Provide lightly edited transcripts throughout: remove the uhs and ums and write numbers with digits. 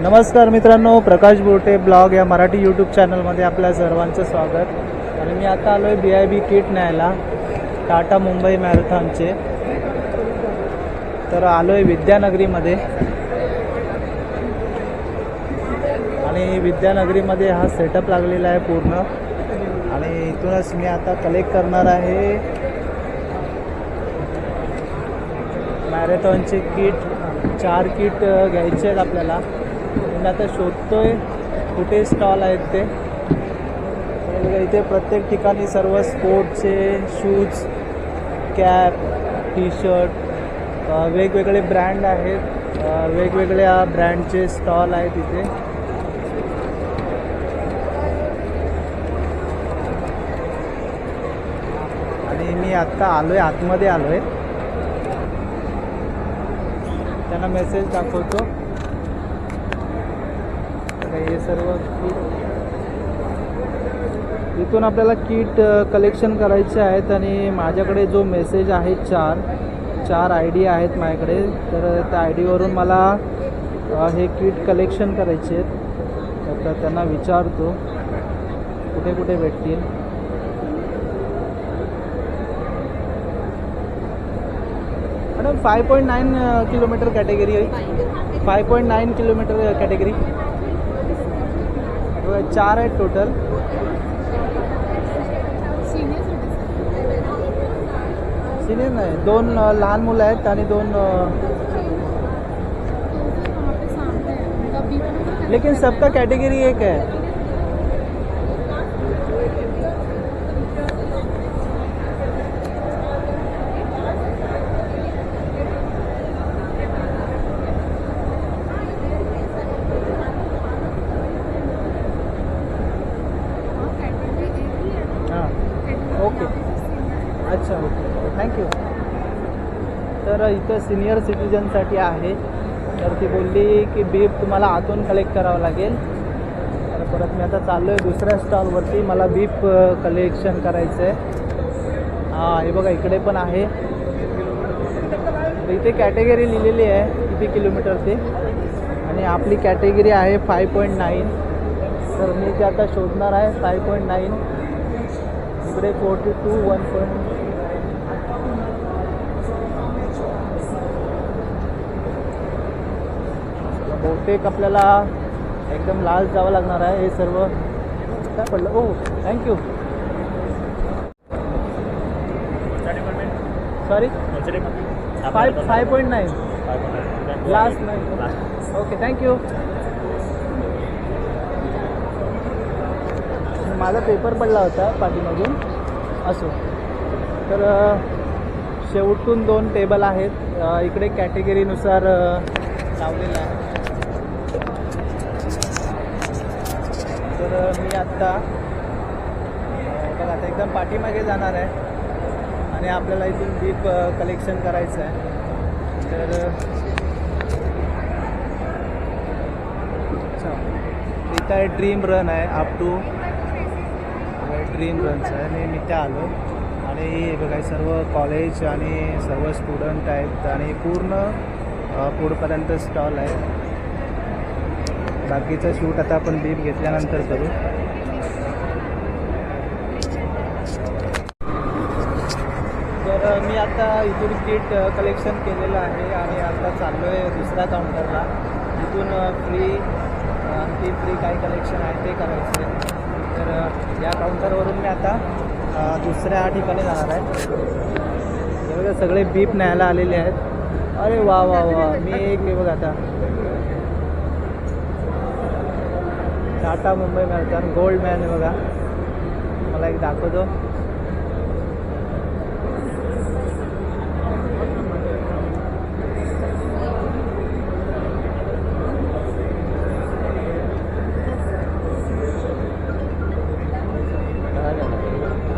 नमस्कार मित्रांनो, प्रकाश बोटे ब्लॉग या मराठी यूट्यूब चॅनलमध्ये आपल्या सर्वांचं स्वागत। आणि मी आता आलो आहे BIB किट न्यायला टाटा मुंबई मॅरेथॉनचे। तर आलो आहे विद्यानगरीमध्ये आणि विद्यानगरीमध्ये हा सेटअप लागलेला आहे पूर्ण। आणि इथूनच मी आता कलेक्ट करणार आहे मॅरेथॉनचे किट। 4 किट घ्यायचे आहेत आपल्याला। मी आता शोधतोय कुठे स्टॉल आहेत ते। इथे प्रत्येक ठिकाणी सर्व स्पोर्ट्सचे शूज, कॅप, टी शर्ट, वेगवेगळे ब्रँड आहेत, वेगवेगळ्या ब्रँडचे स्टॉल आहेत इथे। आणि मी आत्ता आलो आहे, आतमध्ये आलो आहे। त्यांना मेसेज दाखवतो। हे सर्व इथून आपल्याला किट कलेक्शन करायचे आहेत। आणि माझ्याकडे जो मेसेज आहे चार ID आहेत माझ्याकडे। तर त्या ID वरून मला हे किट कलेक्शन करायचे आहेत। तर त्यांना विचारतो कुठे कुठे भेटतील। मॅडम 5.9 किलोमीटर कॅटेगरी आहे। 5.9 किलोमीटर कॅटेगरी 4 आहेत टोटल। सिनियर नाही, 2 लहान मुलं आहेत आणि 2 लेकिन सबका कैटेगरी एक है। ओके, अच्छा, ओके, थँक्यू। तर इथं सिनियर सिटीजनसाठी आहे। तर ती बोलली की बीप तुम्हाला आतून कलेक्ट करावं लागेल। तर परत मी आता चाललो आहे दुसऱ्या स्टॉलवरती। मला बीप कलेक्शन करायचं आहे। हां, हे बघा इकडे पण आहे। इथे कॅटेगरी लिहिलेली आहे किती किलोमीटर ते। आणि आपली कॅटेगरी आहे 5.9। तर मी ते आता शोधणार आहे 5.9। इकडे 42 1. बहुतेक आपल्याला एकदम लास्ट जावं लागणार आहे। हे सर्व काय पडलं? ओ, थँक्यू। सॉरी, 5.9 लास्ट नाही। Okay, thank you. माझा पेपर पडला होता पाठीमागून, असो। तर शेवटून 2 टेबल आहेत। इकडे कॅटेगरीनुसार लावलेलं आहे। तर मी आत्ता बघा आता एकदम पाठीमागे जाणार आहे आणि आपल्याला इथून बीप कलेक्शन करायचं आहे। तर अच्छा, इथं आहे ड्रीम रन आहे, अप टू ड्रीम रनचं आहे। आणि मी त्या आलो आणि हे बघा सर्व कॉलेज आणि सर्व स्टुडंट आहेत आणि पूर्ण पुढपर्यंत स्टॉल आहे। बाकीचं शूट आता आपण बीप घेतल्यानंतर करू। तर मी आता इथून किट कलेक्शन केलेलं आहे आणि आता चाललो आहे दुसऱ्या काउंटरला। इथून आणखी फ्री काही कलेक्शन आहे ते करायचं आहे। तर या काउंटरवरून मी आता दुसऱ्या ठिकाणी जाणार आहे। हे बघा सगळे बीप न्यायला आलेले आहेत। अरे वा वा वा, मी एक हे बघा आता Tata Mumbai marathon gold man आहे बघा। मला एक दाखवतो।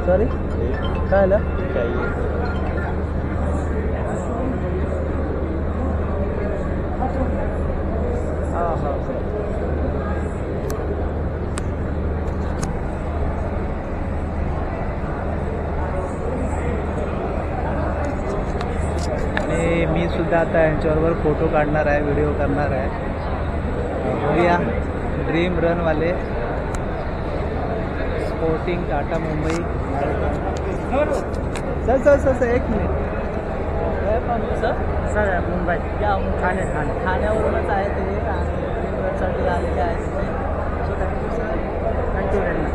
सॉरी, काय आलं? हां हां, आणि मी सुद्धा आता यांच्याबरोबर फोटो काढणार आहे, व्हिडिओ करणार आहे। भैया ड्रीम रनवाले स्पोर्टिंग टाटा मुंबई. सर एक मिनिट. सर मुंबई या ठाणे ठाण्यावरूनच आहे ते आणि ड्रीम रनसाठी आलेले आहेत ते. So thank you sir. Thank you very much.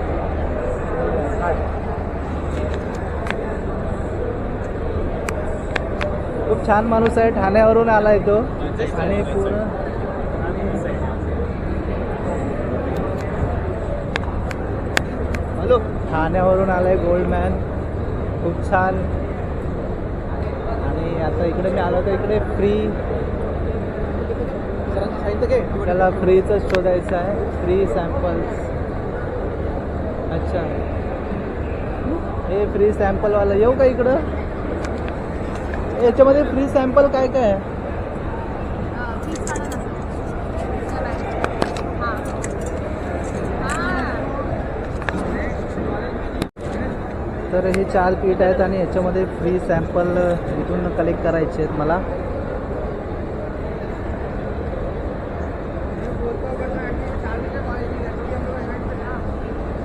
खूप छान माणूस आहे. ठाण्यावरून आला आहे तो आणि पूर्ण हॅलो ठाण्यावरून आला आहे गोल्डमॅन. खूप छान. आणि आता इकडे मी आलो तर इकडे फ्री त्याला फ्रीचं शोधायचं आहे. Free samples. अच्छा हे फ्री सॅम्पलवाला येऊ का इकडं. याच्यामध्ये फ्री सॅम्पल काय काय आहे. तर हे 4 किट आहेत आणि याच्यामध्ये फ्री सॅम्पल इथून कलेक्ट करायचे आहेत मला.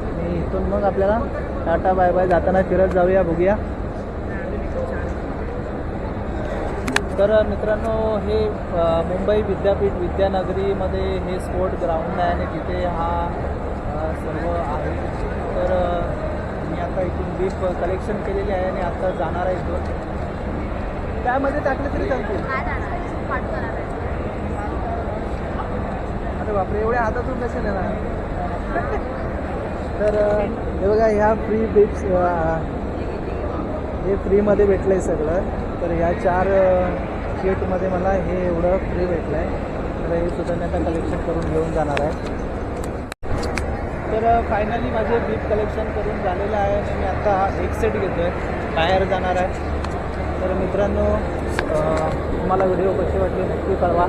आणि इथून मग आपल्याला टाटा बाय बाय. जाताना फिरत जाऊया बघूया. तर मित्रांनो हे मुंबई विद्यापीठ विद्यानगरीमध्ये हे स्पोर्ट ग्राउंड आहे आणि तिथे हा सर्व आहे. तर मी आता इथून बीप कलेक्शन केलेली आहे आणि आता जाणार आहे इथून. त्यामध्ये टाकले तरी चालतील. अरे बापरे एवढ्या हातातून कसे नेणार. तर हे बघा ह्या फ्री बीप्स हे फ्रीमध्ये भेटलं आहे सगळं. तर ह्या 4 किटमध्ये मला हे एवढं फ्री भेटलं आहे. तर हे सुद्धा मी आता कलेक्शन करून घेऊन जाणार आहे. तर फायनली माझे बीप कलेक्शन करून झालेलं आहे आणि मी आता एक सेट घेतो आहे. बाहेर जाणार आहे. तर मित्रांनो तुम्हाला व्हिडिओ कशी वाटली नक्की कळवा.